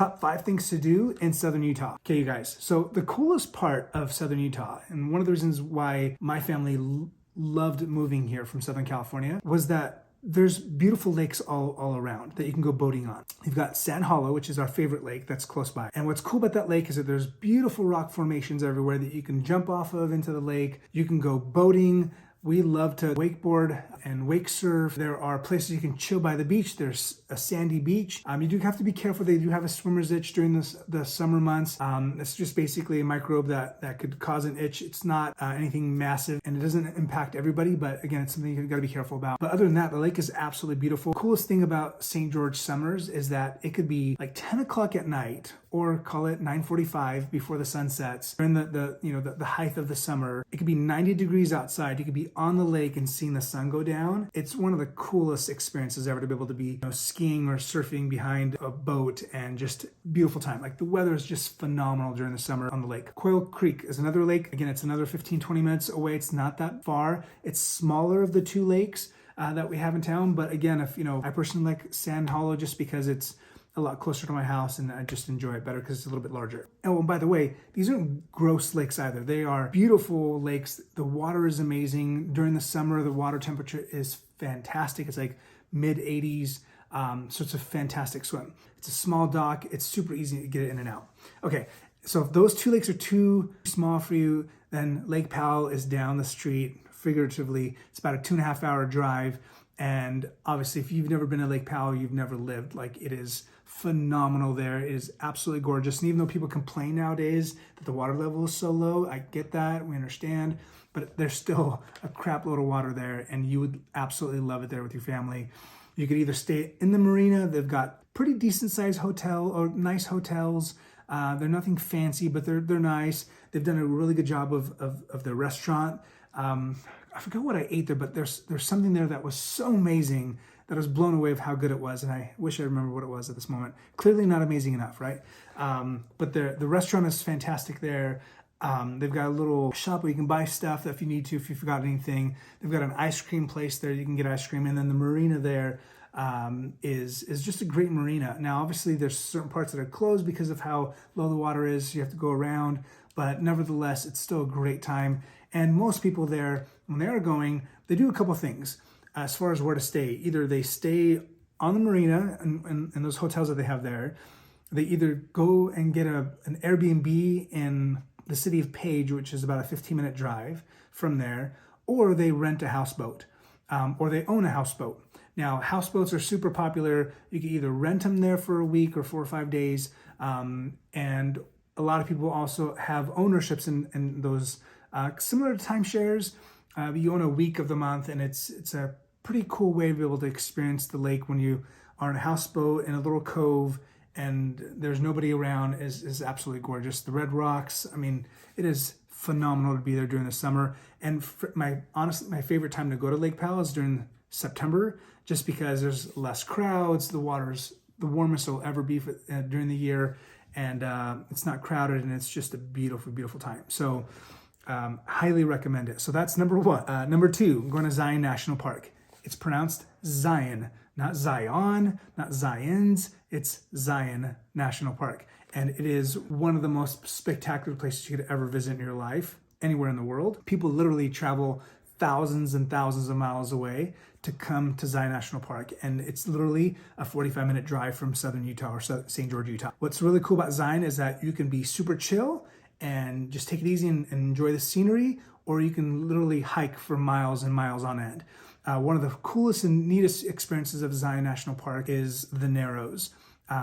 top 5 things to do in Southern Utah. Okay, you guys. So the coolest part of Southern Utah, and one of the reasons why my family loved moving here from Southern California, was that there's beautiful lakes all around that you can go boating on. You've got Sand Hollow, which is our favorite lake that's close by. And what's cool about that lake is that there's beautiful rock formations everywhere that you can jump off of into the lake. You can go boating. We love to wakeboard and wake surf. There are places you can chill by the beach. There's a sandy beach. You do have to be careful. They do have a swimmer's itch during the summer months. It's just basically a microbe that could cause an itch. It's not anything massive, and it doesn't impact everybody, but again, it's something you've got to be careful about. But other than that, the lake is absolutely beautiful. The coolest thing about St. George summers is that it could be like 10 o'clock at night, or call it 9:45 before the sun sets. During the height of the summer, it could be 90 degrees outside. You could be on the lake and seeing the sun go down. It's one of the coolest experiences ever to be able to be skiing or surfing behind a boat, and just beautiful time. Like, the weather is just phenomenal during the summer on the lake. Quail Creek is another lake. Again, it's another 15-20 minutes away. It's not that far. It's smaller of the 2 lakes that we have in town. But again, I personally like Sand Hollow just because it's a lot closer to my house, and I just enjoy it better because it's a little bit larger. Oh, and by the way, these aren't gross lakes either. They are beautiful lakes. The water is amazing. During the summer, the water temperature is fantastic. It's like mid 80s. So it's a fantastic swim. It's a small dock. It's super easy to get in and out. Okay, so if those 2 lakes are too small for you, then Lake Powell is down the street, figuratively. It's about a 2.5-hour drive. And obviously, if you've never been to Lake Powell, you've never lived. Like, it is phenomenal there. It is absolutely gorgeous. And even though people complain nowadays that the water level is so low, I get that, we understand, but there's still a crap load of water there, and you would absolutely love it there with your family. You could either stay in the marina. They've got pretty decent sized hotel or nice hotels. They're nothing fancy, but they're nice. They've done a really good job of their restaurant. I forgot what I ate there, but there's something there that was so amazing that I was blown away of how good it was, and I wish I remember what it was at this moment. Clearly not amazing enough, right? But the restaurant is fantastic there. They've got a little shop where you can buy stuff if you need to, if you forgot anything. They've got an ice cream place there. You can get ice cream, and then the marina there is just a great marina. Now, obviously, there's certain parts that are closed because of how low the water is. You have to go around, but nevertheless, it's still a great time. And most people there, when they are going, they do a couple things as far as where to stay. Either they stay on the marina and those hotels that they have there. They either go and get an Airbnb in the city of Page, which is about a 15-minute drive from there, or they rent a houseboat, or they own a houseboat. Now, houseboats are super popular. You can either rent them there for a week or 4 or 5 days, and a lot of people also have ownerships in those, similar to timeshares. You own a week of the month, and it's a pretty cool way to be able to experience the lake when you are in a houseboat in a little cove and there's nobody around. Is absolutely gorgeous. The red rocks, I mean, it is phenomenal to be there during the summer. And my favorite time to go to Lake Powell is during September, just because there's less crowds. The water's the warmest it'll ever be during the year, and it's not crowded, and it's just a beautiful, beautiful time. So highly recommend it. So that's number 1. Number 2, I'm going to Zion National Park. It's pronounced Zion, not Zion, not Zions. It's Zion National Park. And it is one of the most spectacular places you could ever visit in your life, anywhere in the world. People literally travel thousands and thousands of miles away to come to Zion National Park. And it's literally a 45-minute drive from Southern Utah or St. George, Utah. What's really cool about Zion is that you can be super chill and just take it easy and enjoy the scenery, or you can literally hike for miles and miles on end. One of the coolest and neatest experiences of Zion National Park is the Narrows.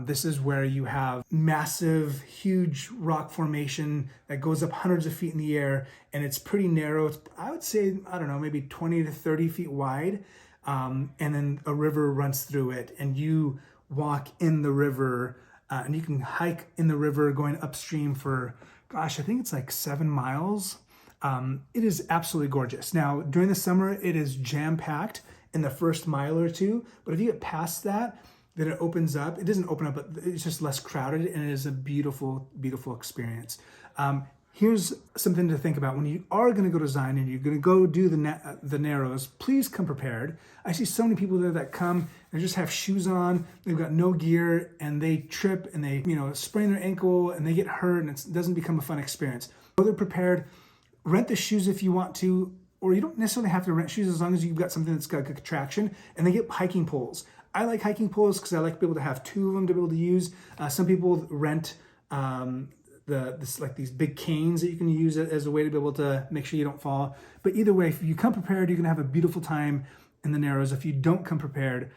This is where you have massive, huge rock formation that goes up hundreds of feet in the air, and it's pretty narrow. It's, I would say, I don't know, maybe 20 to 30 feet wide, and then a river runs through it, and you walk in the river, and you can hike in the river going upstream for, gosh, I think it's like 7 miles. It is absolutely gorgeous. Now, during the summer, it is jam-packed in the first mile or two, but if you get past that, then it opens up. It doesn't open up, but it's just less crowded, and it is a beautiful, beautiful experience. Here's something to think about when you are going to go to Zion and you're going to go do the Narrows. Please come prepared. I see so many people there that come and just have shoes on. They've got no gear and they trip and they sprain their ankle and they get hurt and it doesn't become a fun experience. Go there prepared. Rent the shoes if you want to, or you don't necessarily have to rent shoes as long as you've got something that's got good traction. And they get hiking poles. I like hiking poles because I like to be able to have two of them to be able to use. Some people rent like these big canes that you can use as a way to be able to make sure you don't fall. But either way, if you come prepared, you're gonna have a beautiful time in the Narrows. If you don't come prepared,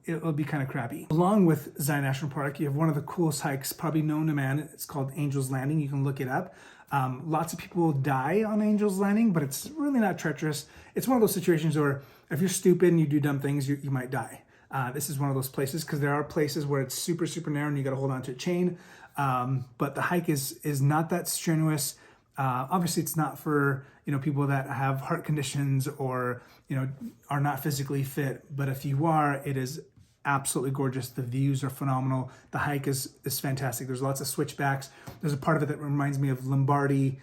it'll be kind of crappy. Along with Zion National Park, you have one of the coolest hikes probably known to man. It's called Angel's Landing. You can look it up. Lots of people die on Angel's Landing, but it's really not treacherous. It's one of those situations where if you're stupid and you do dumb things, you might die. This is one of those places because there are places where it's super, super narrow and you got to hold on to a chain. But the hike is not that strenuous. Obviously, it's not for people that have heart conditions or are not physically fit. But if you are, it is absolutely gorgeous. The views are phenomenal. The hike is fantastic. There's lots of switchbacks. There's a part of it that reminds me of Lombardi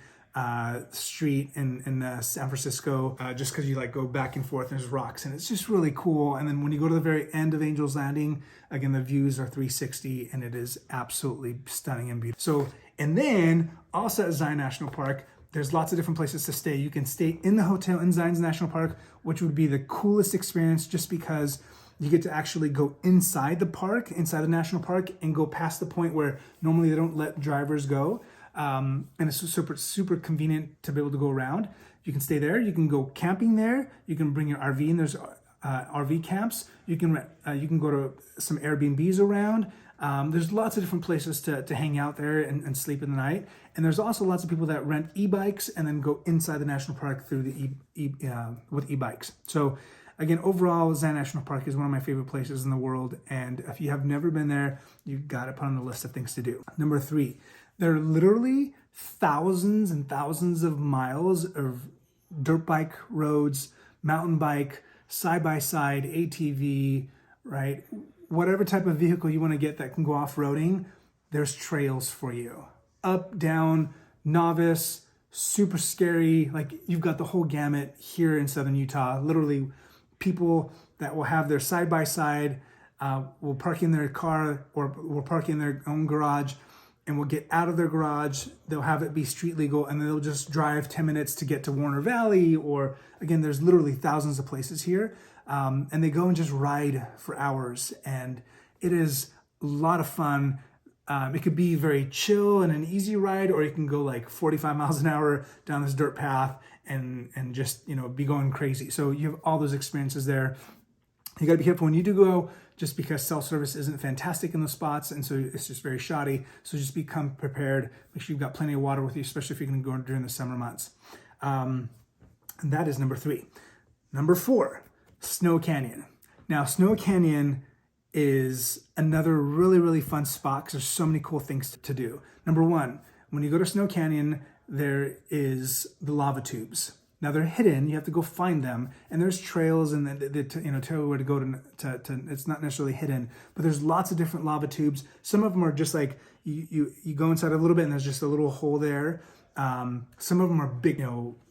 Street in San Francisco, just because you go back and forth and there's rocks and it's just really cool. And then when you go to the very end of Angel's Landing, again, the views are 360 and it is absolutely stunning and beautiful. So, and then also at Zion National Park, there's lots of different places to stay. You can stay in the hotel in Zion National Park, which would be the coolest experience just because you get to actually go inside the park, inside the national park, and go past the point where normally they don't let drivers go. And it's super, super convenient to be able to go around. You can stay there. You can go camping there. You can bring your RV, and there's RV camps. You can go to some Airbnbs around. There's lots of different places to hang out there and sleep in the night. And there's also lots of people that rent e-bikes and then go inside the national park through the with e-bikes. So again, overall, Zion National Park is one of my favorite places in the world. And if you have never been there, you've got to put on the list of things to do. Number 3. There are literally thousands and thousands of miles of dirt bike roads, mountain bike, side-by-side, ATV, right? Whatever type of vehicle you want to get that can go off-roading, there's trails for you. Up, down, novice, super scary. You've got the whole gamut here in Southern Utah. Literally, people that will have their side-by-side will park in their car or will park in their own garage and will get out of their garage. They'll have it be street legal and they'll just drive 10 minutes to get to Warner Valley, or again, there's literally thousands of places here. And they go and just ride for hours and it is a lot of fun. It could be very chill and an easy ride, or you can go 45 miles an hour down this dirt path and just, be going crazy. So you have all those experiences there. You got to be careful when you do go, just because self-service isn't fantastic in those spots, and so it's just very shoddy. So just become prepared. Make sure you've got plenty of water with you, especially if you're going to go during the summer months. And that is number 3. Number 4, Snow Canyon. Now, Snow Canyon is another really, really fun spot because there's so many cool things to do. Number 1, when you go to Snow Canyon, there is the lava tubes. Now they're hidden, you have to go find them, and there's trails and they tell you where to go to it's not necessarily hidden, but there's lots of different lava tubes. Some of them are just you go inside a little bit and there's just a little hole there. Some of them are big,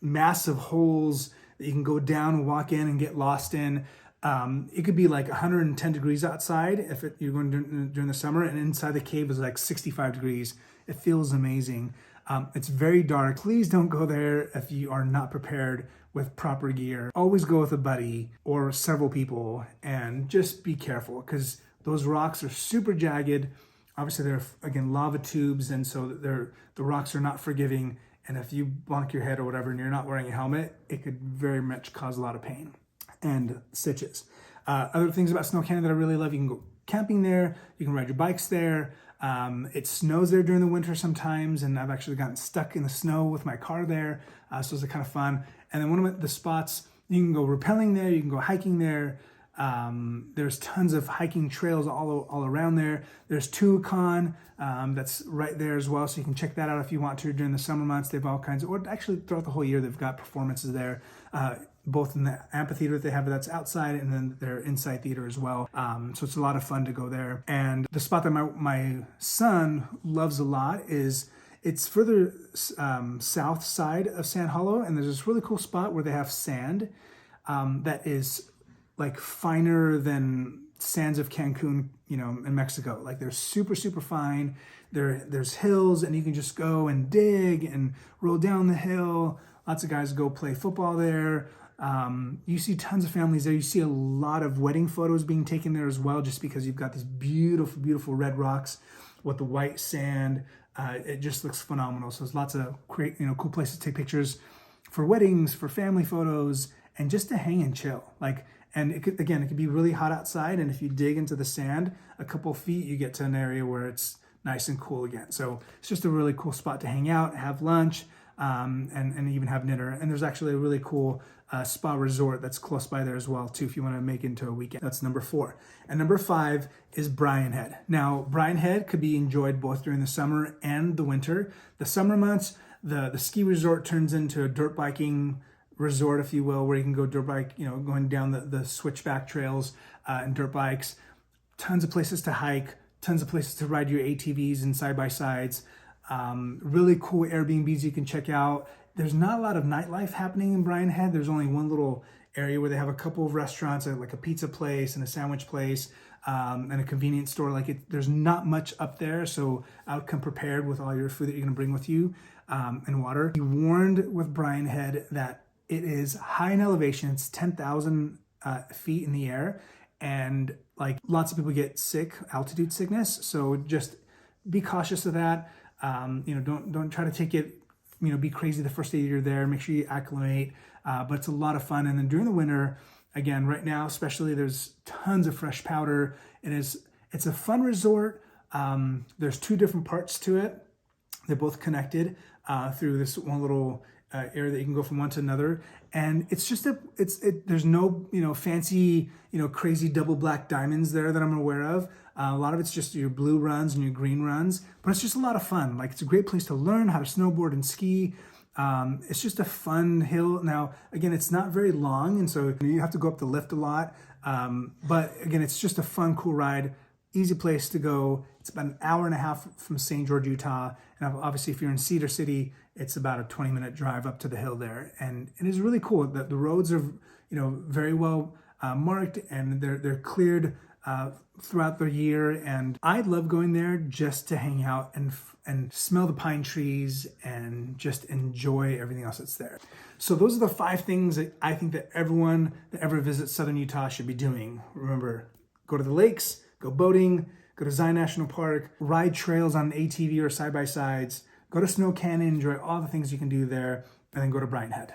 massive holes that you can go down and walk in and get lost in. It could be 110 degrees outside if you're going during the summer, and inside the cave is 65 degrees. It feels amazing. It's very dark. Please don't go there if you are not prepared with proper gear. Always go with a buddy or several people and just be careful because those rocks are super jagged. Obviously, they're, again, lava tubes, and so the rocks are not forgiving. And if you bonk your head or whatever and you're not wearing a helmet, it could very much cause a lot of pain and stitches. Other things about Snow Canyon that I really love, you can go camping there, you can ride your bikes there. It snows there during the winter sometimes, and I've actually gotten stuck in the snow with my car there, so it's kind of fun. And then one of the spots, you can go rappelling there, you can go hiking there. There's tons of hiking trails all around there. There's Tuacahn, that's right there as well, so you can check that out if you want to during the summer months. They have all kinds of, or actually throughout the whole year, they've got performances there, both in the amphitheater that they have that's outside and then their inside theater as well. So it's a lot of fun to go there. And the spot that my son loves a lot is It's further south side of Sand Hollow, and there's this really cool spot where they have sand that is like finer than sands of Cancun, in Mexico. Like they're super, super fine. There's hills, and you can just go and dig and roll down the hill. Lots of guys go play football there. You see tons of families there. You see a lot of wedding photos being taken there as well, just because you've got these beautiful, beautiful red rocks with the white sand. It just looks phenomenal. So there's lots of great, cool places to take pictures for weddings, for family photos, and just to hang and chill. And it could be really hot outside, and if you dig into the sand a couple feet, you get to an area where it's nice and cool again. So it's just a really cool spot to hang out, have lunch, and even have dinner. And there's actually a really cool spa resort that's close by there as well too, if you want to make it into a weekend. That's number 4. And number 5 is Brian Head. Now, Brian Head could be enjoyed both during the summer and the winter. The summer months, the ski resort turns into a dirt biking resort, if you will, where you can go dirt bike, going down the switchback trails and dirt bikes. Tons of places to hike, tons of places to ride your ATVs and side-by-sides. Really cool Airbnbs you can check out. There's not a lot of nightlife happening in Brian Head. There's only one little area where they have a couple of restaurants, like a pizza place and a sandwich place, and a convenience store. There's not much up there, so I would come prepared with all your food that you're gonna bring with you, and water. Be warned with Brian Head that it is high in elevation. It's 10,000 feet in the air, and lots of people get sick, altitude sickness. So just be cautious of that. Don't try to take it, be crazy the first day you're there. Make sure you acclimate, but it's a lot of fun. And then during the winter, again, right now especially, there's tons of fresh powder. It's a fun resort. There's 2 different parts to it. They're both connected through this one little area that you can go from one to another, and it's just there's no fancy crazy double black diamonds there that I'm aware of. A lot of it's just your blue runs and your green runs, but it's just a lot of fun. It's a great place to learn how to snowboard and ski. It's just a fun hill. Now again, it's not very long, and so you have to go up the lift a lot, but again, it's just a fun, cool ride. Easy place to go. It's about an hour and a half from St. George, Utah. And obviously, if you're in Cedar City, it's about a 20-minute drive up to the hill there. And it is really cool. The roads are, very well marked, and they're cleared throughout the year. And I love going there just to hang out and smell the pine trees and just enjoy everything else that's there. So those are the 5 things that I think that everyone that ever visits Southern Utah should be doing. Remember, go to the lakes, go boating, go to Zion National Park, ride trails on an ATV or side-by-sides, go to Snow Canyon, enjoy all the things you can do there, and then go to Brian Head.